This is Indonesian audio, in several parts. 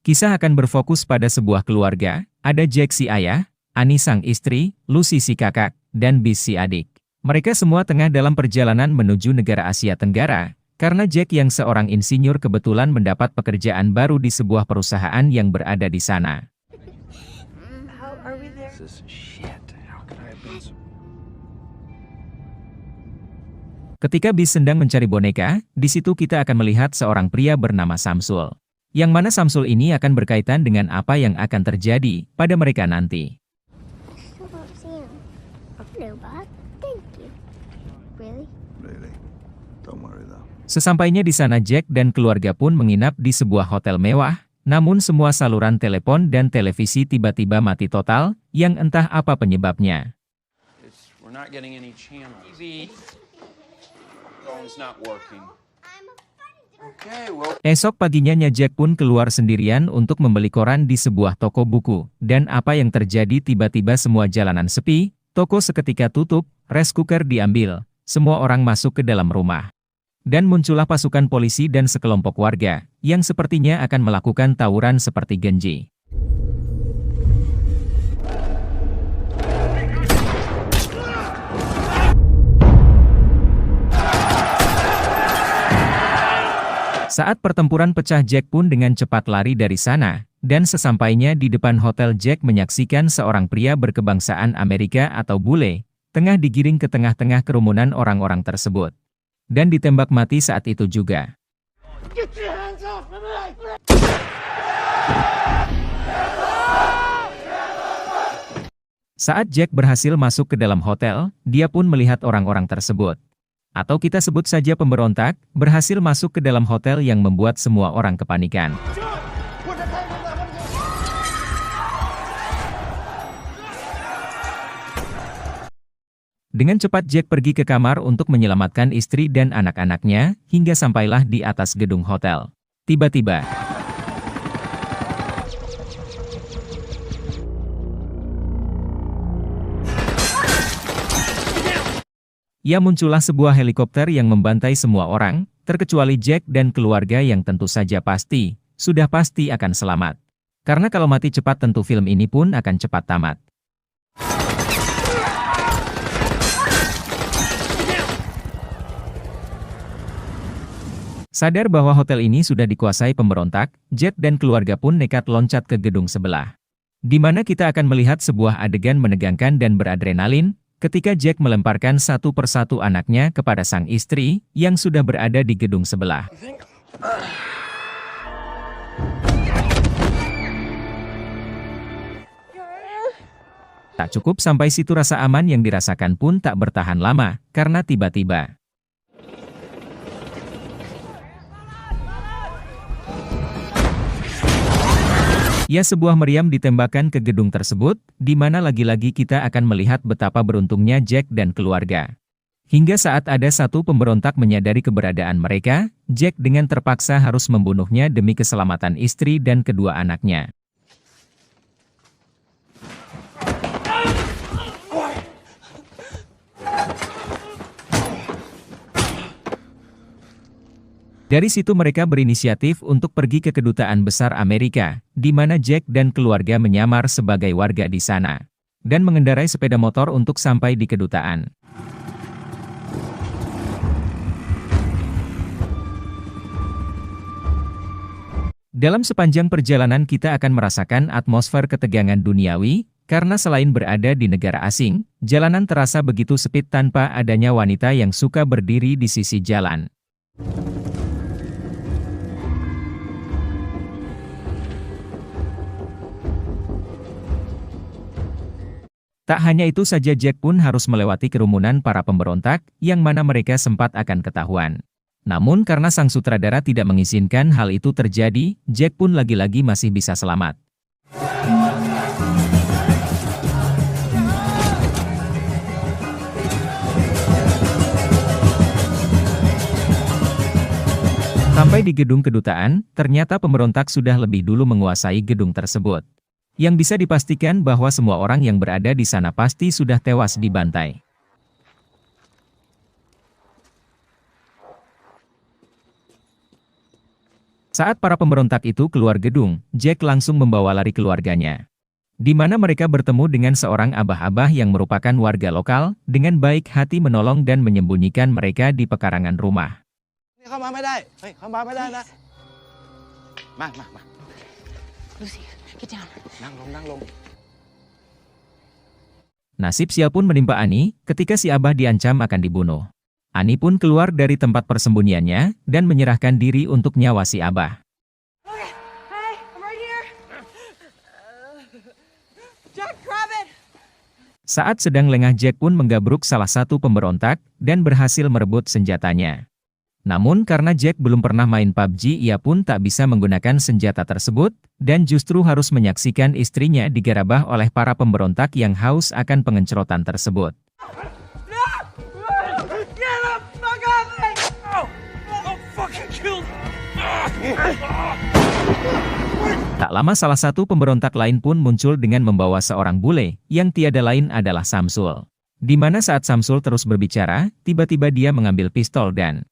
Kisah akan berfokus pada sebuah keluarga, ada Jack si ayah, Annie sang istri, Lucy si kakak, dan Biz si adik. Mereka semua tengah dalam perjalanan menuju negara Asia Tenggara, karena Jack yang seorang insinyur kebetulan mendapat pekerjaan baru di sebuah perusahaan yang berada di sana. Ketika Biz sedang mencari boneka, di situ kita akan melihat seorang pria bernama Samsul. Yang mana Samsul ini akan berkaitan dengan apa yang akan terjadi pada mereka nanti. Sesampainya di sana Jack dan keluarga pun menginap di sebuah hotel mewah, namun semua saluran telepon dan televisi tiba-tiba mati total, yang entah apa penyebabnya. Esok paginya Jack pun keluar sendirian untuk membeli koran di sebuah toko buku, dan apa yang terjadi tiba-tiba semua jalanan sepi, toko seketika tutup, rice cooker diambil, semua orang masuk ke dalam rumah. Dan muncullah pasukan polisi dan sekelompok warga, yang sepertinya akan melakukan tawuran seperti Genji. Saat pertempuran pecah Jack pun dengan cepat lari dari sana, dan sesampainya di depan hotel Jack menyaksikan seorang pria berkebangsaan Amerika atau bule, tengah digiring ke tengah-tengah kerumunan orang-orang tersebut. Dan ditembak mati saat itu juga. Saat Jack berhasil masuk ke dalam hotel, dia pun melihat orang-orang tersebut. Atau kita sebut saja pemberontak, berhasil masuk ke dalam hotel yang membuat semua orang kepanikan. Dengan cepat Jack pergi ke kamar untuk menyelamatkan istri dan anak-anaknya, hingga sampailah di atas gedung hotel. Tiba-tiba, muncullah sebuah helikopter yang membantai semua orang, terkecuali Jack dan keluarga yang tentu saja sudah pasti akan selamat. Karena kalau mati cepat tentu film ini pun akan cepat tamat. Sadar bahwa hotel ini sudah dikuasai pemberontak, Jack dan keluarga pun nekat loncat ke gedung sebelah. Di mana kita akan melihat sebuah adegan menegangkan dan beradrenalin, ketika Jack melemparkan satu persatu anaknya kepada sang istri, yang sudah berada di gedung sebelah. Tak cukup sampai situ rasa aman yang dirasakan pun tak bertahan lama, karena tiba-tiba sebuah meriam ditembakkan ke gedung tersebut, di mana lagi-lagi kita akan melihat betapa beruntungnya Jack dan keluarga. Hingga saat ada satu pemberontak menyadari keberadaan mereka, Jack dengan terpaksa harus membunuhnya demi keselamatan istri dan kedua anaknya. Dari situ mereka berinisiatif untuk pergi ke kedutaan besar Amerika, di mana Jack dan keluarga menyamar sebagai warga di sana, dan mengendarai sepeda motor untuk sampai di kedutaan. Dalam sepanjang perjalanan kita akan merasakan atmosfer ketegangan duniawi, karena selain berada di negara asing, jalanan terasa begitu sempit tanpa adanya wanita yang suka berdiri di sisi jalan. Tak hanya itu saja Jack pun harus melewati kerumunan para pemberontak, yang mana mereka sempat akan ketahuan. Namun karena sang sutradara tidak mengizinkan hal itu terjadi, Jack pun lagi-lagi masih bisa selamat. Sampai di gedung kedutaan, ternyata pemberontak sudah lebih dulu menguasai gedung tersebut. Yang bisa dipastikan bahwa semua orang yang berada di sana pasti sudah tewas dibantai. Saat para pemberontak itu keluar gedung, Jack langsung membawa lari keluarganya. Di mana mereka bertemu dengan seorang abah-abah yang merupakan warga lokal, dengan baik hati menolong dan menyembunyikan mereka di pekarangan rumah. Nasib sial pun menimpa Annie, ketika si abah diancam akan dibunuh. Annie pun keluar dari tempat persembunyiannya, dan menyerahkan diri untuk nyawa si abah. Saat sedang lengah, Jack pun menggabruk salah satu pemberontak, dan berhasil merebut senjatanya. Namun karena Jack belum pernah main PUBG, ia pun tak bisa menggunakan senjata tersebut, dan justru harus menyaksikan istrinya digerabah oleh para pemberontak yang haus akan pengencerotan tersebut. Tak lama salah satu pemberontak lain pun muncul dengan membawa seorang bule, yang tiada lain adalah Samsul. Di mana saat Samsul terus berbicara, tiba-tiba dia mengambil pistol dan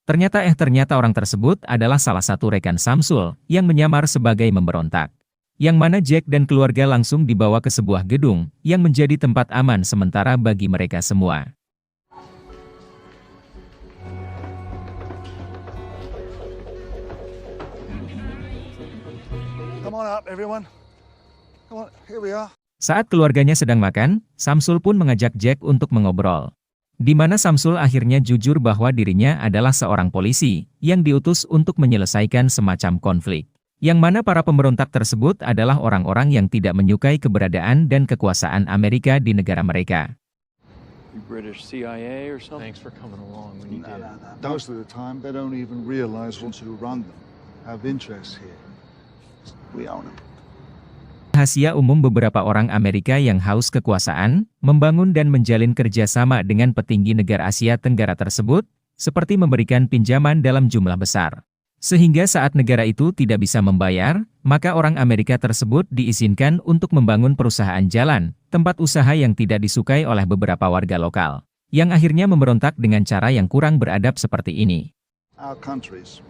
Ternyata orang tersebut adalah salah satu rekan Samsul, yang menyamar sebagai memberontak. Yang mana Jack dan keluarga langsung dibawa ke sebuah gedung, yang menjadi tempat aman sementara bagi mereka semua. Saat keluarganya sedang makan, Samsul pun mengajak Jack untuk mengobrol. Di mana Samsul akhirnya jujur bahwa dirinya adalah seorang polisi, yang diutus untuk menyelesaikan semacam konflik. Yang mana para pemberontak tersebut adalah orang-orang yang tidak menyukai keberadaan dan kekuasaan Amerika di negara mereka. British CIA or something? Thanks for coming along when you did. Most of the time, they don't even realize who run them have interests here. We own them. Rahasia umum beberapa orang Amerika yang haus kekuasaan, membangun dan menjalin kerjasama dengan petinggi negara Asia Tenggara tersebut, seperti memberikan pinjaman dalam jumlah besar. Sehingga saat negara itu tidak bisa membayar, maka orang Amerika tersebut diizinkan untuk membangun perusahaan jalan, tempat usaha yang tidak disukai oleh beberapa warga lokal, yang akhirnya memberontak dengan cara yang kurang beradab seperti ini. Our countries,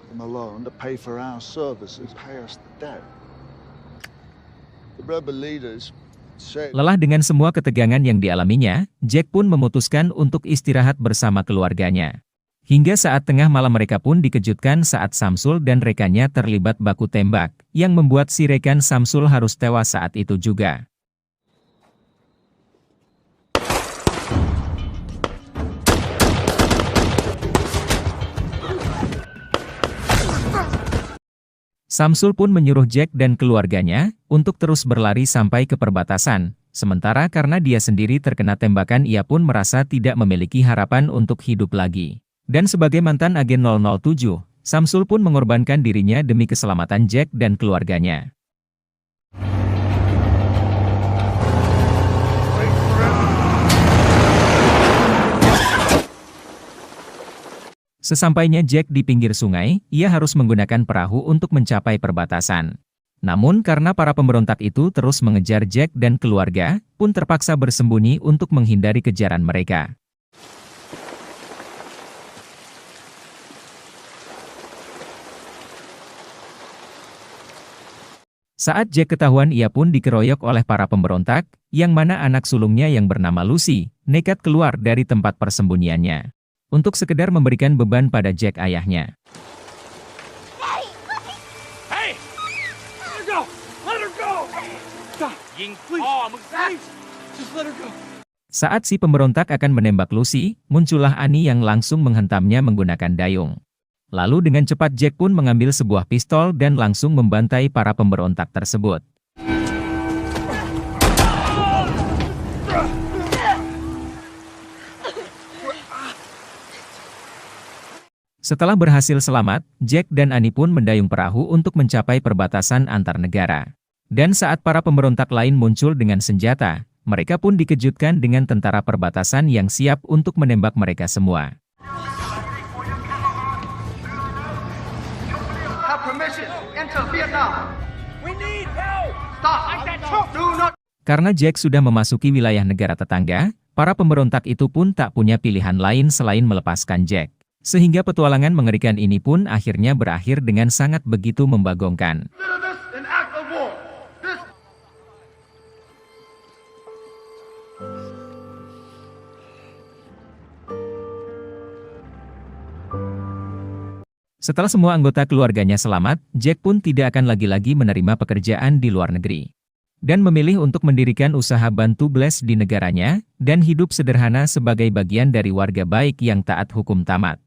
from a loan to pay for our services, pay us the debt. The rebel leaders say... Lelah dengan semua ketegangan yang dialaminya, Jack pun memutuskan untuk istirahat bersama keluarganya. Hingga saat tengah malam mereka pun dikejutkan saat Samsul dan rekannya terlibat baku tembak, yang membuat si rekan Samsul harus tewas saat itu juga. Samsul pun menyuruh Jack dan keluarganya untuk terus berlari sampai ke perbatasan, sementara karena dia sendiri terkena tembakan ia pun merasa tidak memiliki harapan untuk hidup lagi. Dan sebagai mantan agen 007, Samsul pun mengorbankan dirinya demi keselamatan Jack dan keluarganya. Sesampainya Jack di pinggir sungai, ia harus menggunakan perahu untuk mencapai perbatasan. Namun karena para pemberontak itu terus mengejar Jack dan keluarga, pun terpaksa bersembunyi untuk menghindari kejaran mereka. Saat Jack ketahuan ia pun dikeroyok oleh para pemberontak, yang mana anak sulungnya yang bernama Lucy, nekat keluar dari tempat persembunyiannya. Untuk sekedar memberikan beban pada Jack ayahnya. Hey! Let her go! Let her go! Stop! Oh, just let her go. Saat si pemberontak akan menembak Lucy, muncullah Annie yang langsung menghentamnya menggunakan dayung. Lalu dengan cepat Jack pun mengambil sebuah pistol dan langsung membantai para pemberontak tersebut. Setelah berhasil selamat, Jack dan Annie pun mendayung perahu untuk mencapai perbatasan antar negara. Dan saat para pemberontak lain muncul dengan senjata, mereka pun dikejutkan dengan tentara perbatasan yang siap untuk menembak mereka semua. We need help! Stop! Like that truck! Do not... Karena Jack sudah memasuki wilayah negara tetangga, para pemberontak itu pun tak punya pilihan lain selain melepaskan Jack. Sehingga petualangan mengerikan ini pun akhirnya berakhir dengan sangat begitu membagongkan. Setelah semua anggota keluarganya selamat, Jack pun tidak akan lagi-lagi menerima pekerjaan di luar negeri. Dan memilih untuk mendirikan usaha bantu Blaze di negaranya, dan hidup sederhana sebagai bagian dari warga baik yang taat hukum tamat.